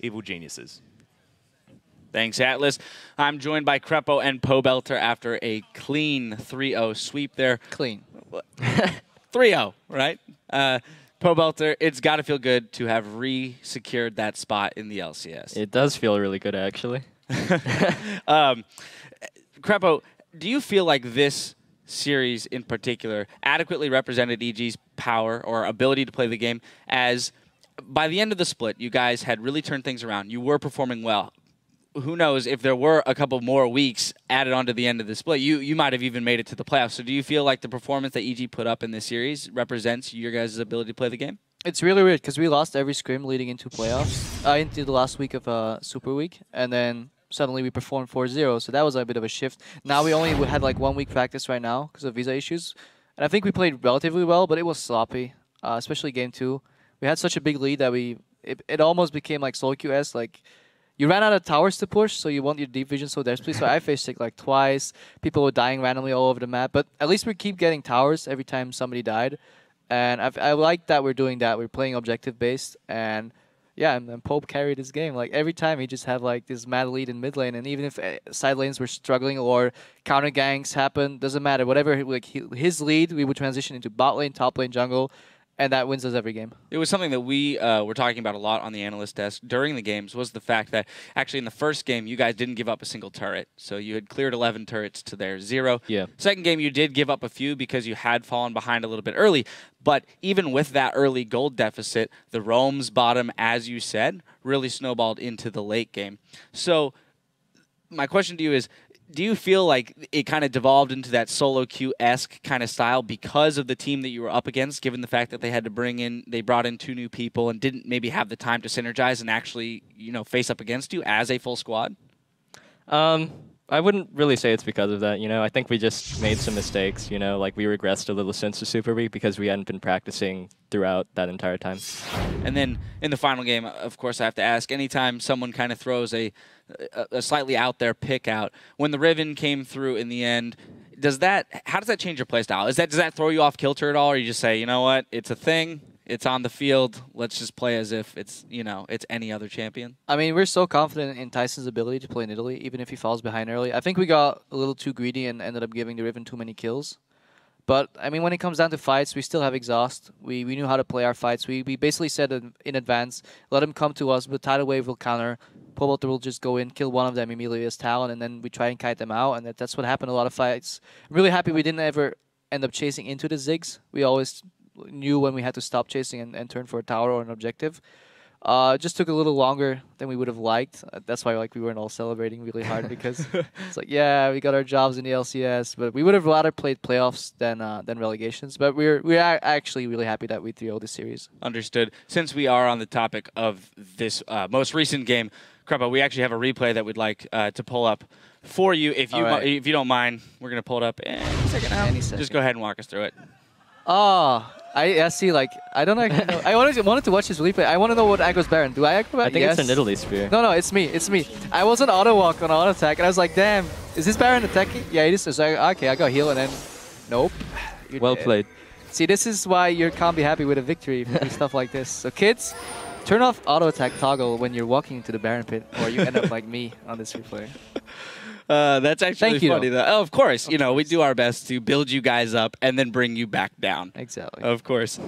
evil geniuses. Thanks, Atlas. I'm joined by Crepo and Pobelter after a clean 3-0 sweep there. Clean. 3-0, right? Pobelter, it's got to feel good to have re-secured that spot in the LCS. It does feel really good, actually. Crepo, do you feel like this series in particular adequately represented EG's power or ability to play the game, as by the end of the split, you guys had really turned things around. You were performing well. Who knows, if there were a couple more weeks added on to the end of the split, you might have even made it to the playoffs. So do you feel like the performance that EG put up in this series represents your guys' ability to play the game? It's really weird because we lost every scrim leading into playoffs, into the last week of Super Week, and then suddenly we performed 4-0, so that was a bit of a shift. Now we only had like 1 week practice right now because of visa issues, and I think we played relatively well, but it was sloppy, especially game 2. We had such a big lead that it almost became like solo QS, like you ran out of towers to push, so you want your deep vision so desperately. So I faced it like twice. People were dying randomly all over the map. But at least we keep getting towers every time somebody died. And I like that we're doing that. We're playing objective-based. And yeah, and Pope carried his game. Like every time he just had like this mad lead in mid lane. And even if side lanes were struggling or counter ganks happened, doesn't matter. Whatever, like his lead, we would transition into bot lane, top lane, jungle. And that wins us every game. It was something that we were talking about a lot on the analyst desk during the games, was the fact that actually in the first game, you guys didn't give up a single turret. So you had cleared 11 turrets to their 0. Yeah. Second game, you did give up a few because you had fallen behind a little bit early. But even with that early gold deficit, the roams bottom, as you said, really snowballed into the late game. So my question to you is, do you feel like it kind of devolved into that solo queue-esque kind of style because of the team that you were up against, given the fact that they brought in 2 new people and didn't maybe have the time to synergize and actually, face up against you as a full squad? I wouldn't really say it's because of that, I think we just made some mistakes, like we regressed a little since the Super Week because we hadn't been practicing throughout that entire time. And then in the final game, of course, I have to ask, anytime someone kind of throws a slightly out there pick out, when the Riven came through in the end, how does that change your playstyle? Does that throw you off kilter at all, or you just say, you know what, it's a thing, it's on the field, let's just play as if it's, it's any other champion? I mean, we're so confident in Tyson's ability to play in Italy, even if he falls behind early. I think we got a little too greedy and ended up giving the Riven too many kills. But, I mean, when it comes down to fights, we still have exhaust. We knew how to play our fights. We basically said in advance, let him come to us, but tidal wave will counter. Pobelter will just go in, kill one of them immediately as Talon, and then we try and kite them out, and that's what happened in a lot of fights. I'm really happy we didn't ever end up chasing into the Ziggs. We always knew when we had to stop chasing and turn for a tower or an objective. It just took a little longer than we would have liked. That's why we weren't all celebrating really hard because it's like, yeah, we got our jobs in the LCS, but we would have rather played playoffs than relegations. But we're actually really happy that we 3-0 this series. Understood. Since we are on the topic of this most recent game, Crepo, we actually have a replay that we'd like to pull up for you. If you don't mind, we're gonna pull it up in a second now. Just go ahead and walk us through it. Oh. I see, like, I don't actually know. I wanted to watch this replay. I want to know what Aggro's Baron. Do I aggro Baron? I think it's an Italy spear. No, it's me. It's me. I was on auto walk on auto attack, and I was like, damn, is this Baron attacking? Yeah, it is. So okay, I got heal, and then, nope. Well played. See, this is why you can't be happy with a victory if you do stuff like this. So kids, turn off auto attack toggle when you're walking into the Baron pit, or you end up like me on this replay. That's actually funny, though. Oh, of course. We do our best to build you guys up and then bring you back down. Exactly. Of course.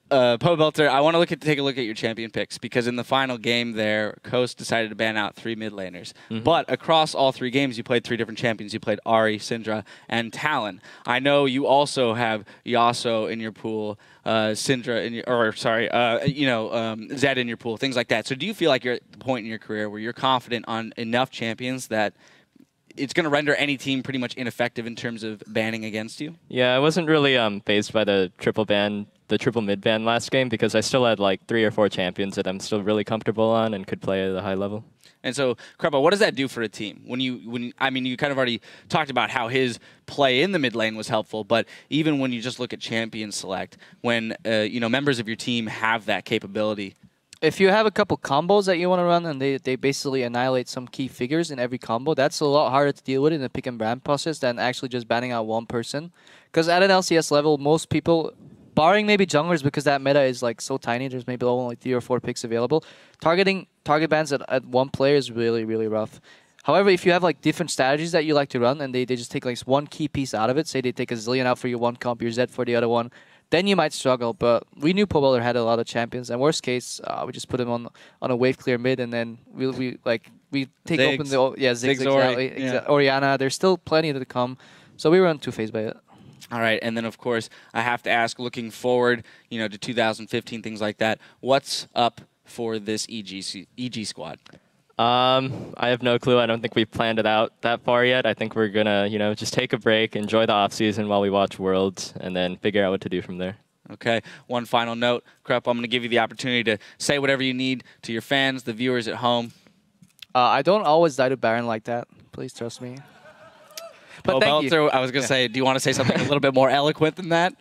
Pobelter, I want to take a look at your champion picks, because in the final game there, Coast decided to ban out 3 mid laners. But across all 3 games, you played 3 different champions. You played Ahri, Syndra, and Talon. I know you also have Yasuo in your pool, Syndra in your, Zed in your pool, things like that. So do you feel like you're at the point in your career where you're confident on enough champions that it's going to render any team pretty much ineffective in terms of banning against you? Yeah, I wasn't really phased by the triple mid ban last game because I still had like 3 or 4 champions that I'm still really comfortable on and could play at a high level. And so, Crepo, what does that do for a team? You kind of already talked about how his play in the mid lane was helpful, but even when you just look at champion select, when members of your team have that capability. If you have a couple combos that you want to run and they basically annihilate some key figures in every combo, that's a lot harder to deal with in the pick and ban process than actually just banning out one person. Because at an LCS level, most people barring maybe junglers because that meta is like so tiny. There's maybe only like 3 or 4 picks available. Targeting target bans at one player is really, really rough. However, if you have like different strategies that you like to run and they just take like one key piece out of it, say they take a Zillion out for your one comp, your Zed for the other one, then you might struggle. But we knew Pobelder had a lot of champions, and worst case, we just put him on a wave clear mid, and then we take Ziggs. open the Ziggs Ori, exactly. yeah. Orianna. There's still plenty to come, so we were unfazed by it. All right, and then of course I have to ask, looking forward, to 2015, things like that. What's up for this EG squad? I have no clue. I don't think we've planned it out that far yet. I think we're gonna, just take a break, enjoy the off season while we watch Worlds, and then figure out what to do from there. Okay. One final note, Krupp. I'm going to give you the opportunity to say whatever you need to your fans, the viewers at home. I don't always die to Baron like that. Please trust me. But thank you. I was going to say, do you want to say something a little bit more eloquent than that?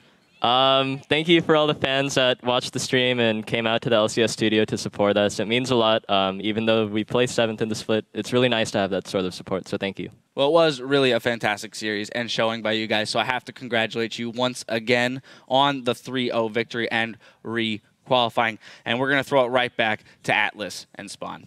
Thank you for all the fans that watched the stream and came out to the LCS studio to support us. It means a lot. Even though we placed 7th in the split, it's really nice to have that sort of support, so thank you. Well, it was really a fantastic series and showing by you guys, so I have to congratulate you once again on the 3-0 victory and re-qualifying. And we're going to throw it right back to Atlas and Spawn.